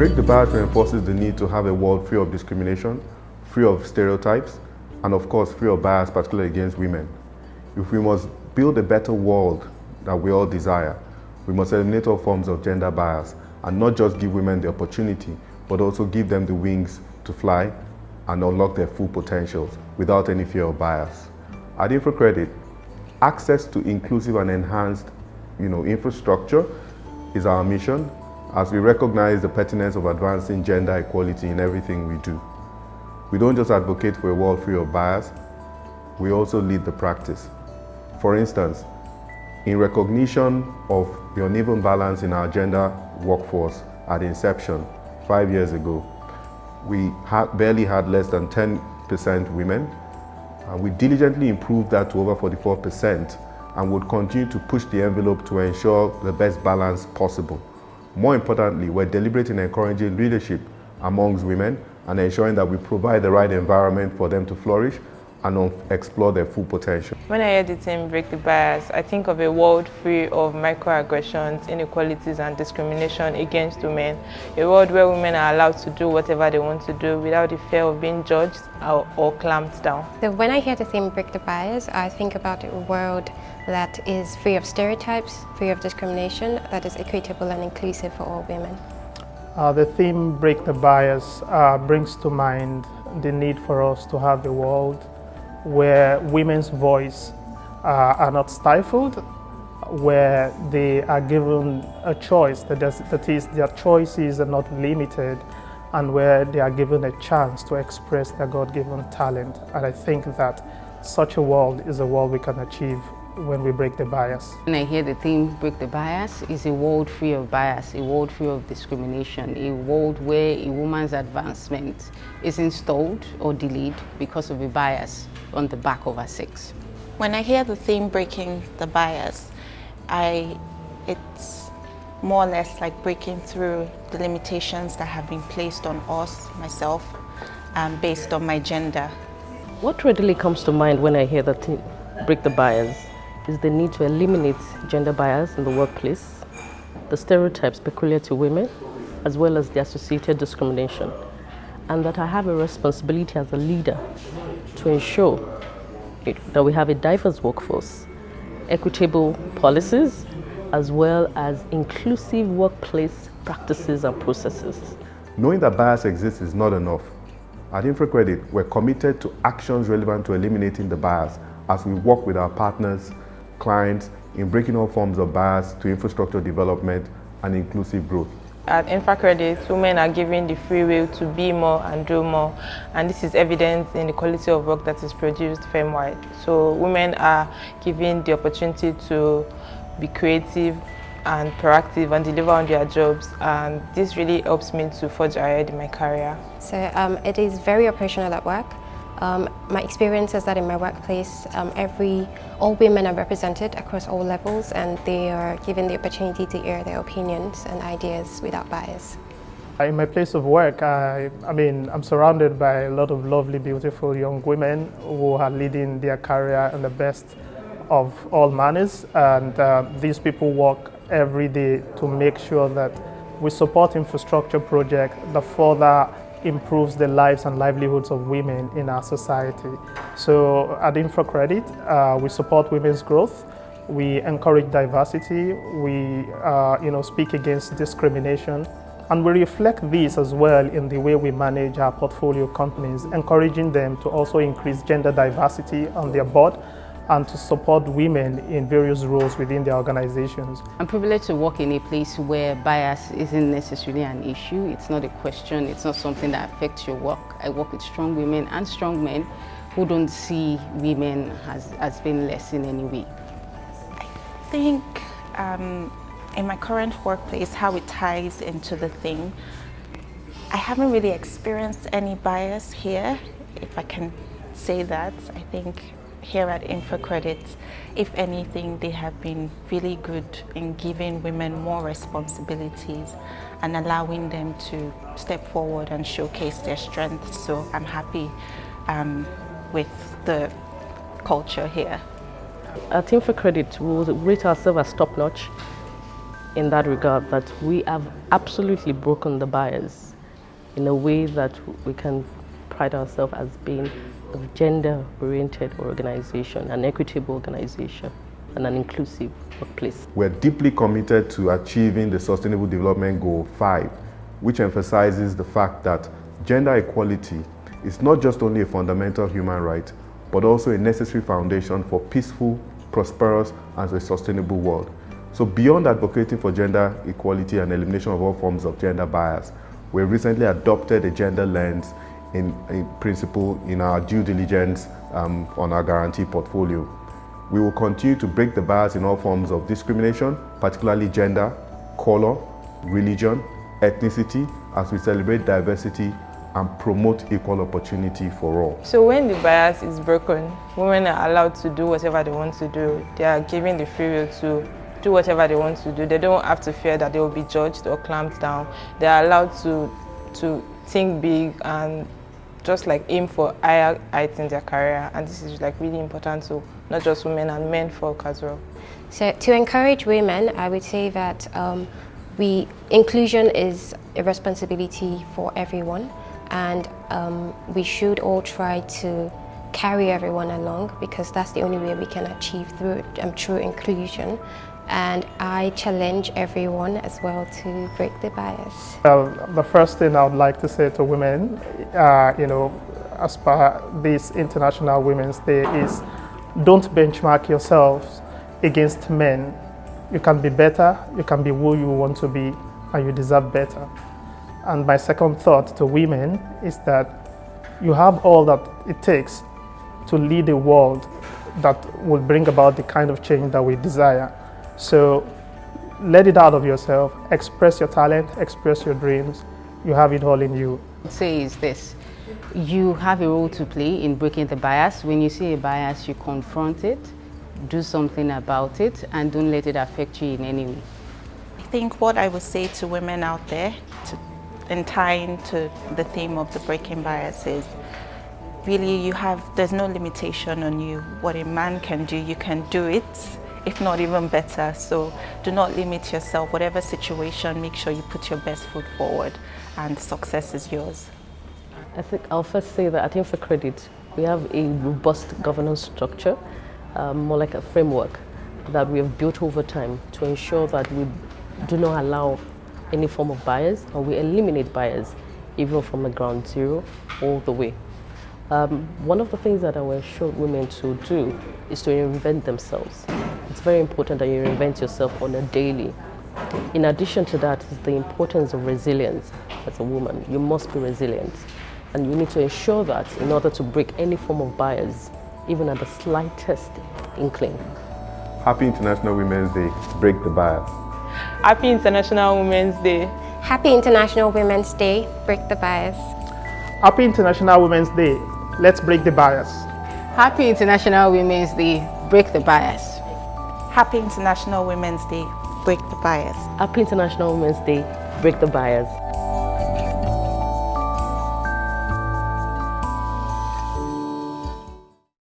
Break the Bias reinforces the need to have a world free of discrimination, free of stereotypes, and of course free of bias, particularly against women. If we must build a better world that we all desire, we must eliminate all forms of gender bias and not just give women the opportunity, but also give them the wings to fly and unlock their full potentials without any fear of bias. At Infra, access to inclusive and enhanced infrastructure is our mission, as we recognize the pertinence of advancing gender equality in everything we do. We don't just advocate for a world free of bias, we also lead the practice. For instance, in recognition of the uneven balance in our gender workforce at inception 5 years ago, we barely had less than 10% women, and we diligently improved that to over 44% and would continue to push the envelope to ensure the best balance possible. More importantly, we're deliberate in encouraging leadership amongst women and ensuring that we provide the right environment for them to flourish and explore their full potential. When I hear the term break the bias, I think of a world free of microaggressions, inequalities and discrimination against women. A world where women are allowed to do whatever they want to do without the fear of being judged or clamped down. So when I hear the theme break the bias, I think about a world that is free of stereotypes, free of discrimination, that is equitable and inclusive for all women. The theme break the bias brings to mind the need for us to have a world where women's voice are not stifled, where they are given a choice, that is, their choices are not limited, and where they are given a chance to express their God-given talent. And I think that such a world is a world we can achieve when we break the bias. When I hear the theme break the bias, is a world free of bias, a world free of discrimination, a world where a woman's advancement isn't stalled or delayed because of a bias on the back of her sex. When I hear the theme breaking the bias, it's more or less like breaking through the limitations that have been placed on us, myself, based on my gender. What readily comes to mind when I hear the theme break the bias is the need to eliminate gender bias in the workplace, the stereotypes peculiar to women, as well as the associated discrimination, and that I have a responsibility as a leader to ensure that we have a diverse workforce, equitable policies, as well as inclusive workplace practices and processes. Knowing that bias exists is not enough. At Infra, we're committed to actions relevant to eliminating the bias as we work with our partners, clients, in breaking all forms of bias to infrastructure development and inclusive growth. At Infra, women are given the free will to be more and do more, and this is evident in the quality of work that is produced firm-wide. So women are given the opportunity to be creative and proactive and deliver on their jobs, and this really helps me to forge ahead in my career. So it is very operational at work. My experience is that in my workplace, all women are represented across all levels, and they are given the opportunity to air their opinions and ideas without bias. In my place of work, I'm surrounded by a lot of lovely, beautiful young women who are leading their career in the best of all manners, and these people work every day to make sure that we support infrastructure projects that further improves the lives and livelihoods of women in our society. So at Infra, we support women's growth, we encourage diversity, we speak against discrimination, and we reflect this as well in the way we manage our portfolio companies, encouraging them to also increase gender diversity on their board and to support women in various roles within their organizations. I'm privileged to work in a place where bias isn't necessarily an issue. It's not a question, it's not something that affects your work. I work with strong women and strong men who don't see women as being less in any way. I think in my current workplace, how it ties into the thing, I haven't really experienced any bias here, if I can say that. I think here at Infra, if anything, they have been really good in giving women more responsibilities and allowing them to step forward and showcase their strengths. So I'm happy with the culture here. At Infra, we will rate ourselves as top-notch. in that regard that we have absolutely broken the bias in a way that we can pride ourselves as being a gender-oriented organization, an equitable organization, and an inclusive workplace. We're deeply committed to achieving the Sustainable Development Goal 5, which emphasizes the fact that gender equality is not just only a fundamental human right, but also a necessary foundation for peaceful, prosperous, and a sustainable world. So beyond advocating for gender equality and elimination of all forms of gender bias, we recently adopted a gender lens in principle in our due diligence on our guarantee portfolio. We will continue to break the bias in all forms of discrimination, particularly gender, color, religion, ethnicity, as we celebrate diversity and promote equal opportunity for all. So when the bias is broken, women are allowed to do whatever they want to do. They are given the free will to do whatever they want to do. They don't have to fear that they will be judged or clamped down. They are allowed to think big and just like aim for higher heights in their career. And this is like really important to not just women and men folk as well. So to encourage women, I would say that inclusion is a responsibility for everyone, and we should all try to carry everyone along, because that's the only way we can achieve through true inclusion. And I challenge everyone as well to break the bias. Well, the first thing I would like to say to women, as per this International Women's Day, is don't benchmark yourselves against men. You can be better, you can be who you want to be, and you deserve better. And my second thought to women is that you have all that it takes to lead a world that will bring about the kind of change that we desire. So let it out of yourself, express your talent, express your dreams. You have it all in you. I'd say is this: you have a role to play in breaking the bias. When you see a bias, you confront it, do something about it, and don't let it affect you in any way. I think what I would say to women out there, in tying to the theme of the breaking bias, is really there's no limitation on you. What a man can do, you can do it, if not even better. So do not limit yourself. Whatever situation, make sure you put your best foot forward, and success is yours. I think I'll first say that at Infra Credit, we have a robust governance structure, more like a framework that we have built over time to ensure that we do not allow any form of bias, and we eliminate bias even from the ground zero all the way. One of the things that I will assure women to do is to reinvent themselves. It's very important that you reinvent yourself on a daily. In addition to that is the importance of resilience as a woman. You must be resilient, and you need to ensure that in order to break any form of bias, even at the slightest inkling. Happy International Women's Day. Break the bias. Happy International Women's Day. Happy International Women's Day. Break the bias. Happy International Women's Day. Let's break the bias. Happy International Women's Day. Break the bias. Happy International Women's Day. Break the bias. Happy International Women's Day. Break the bias.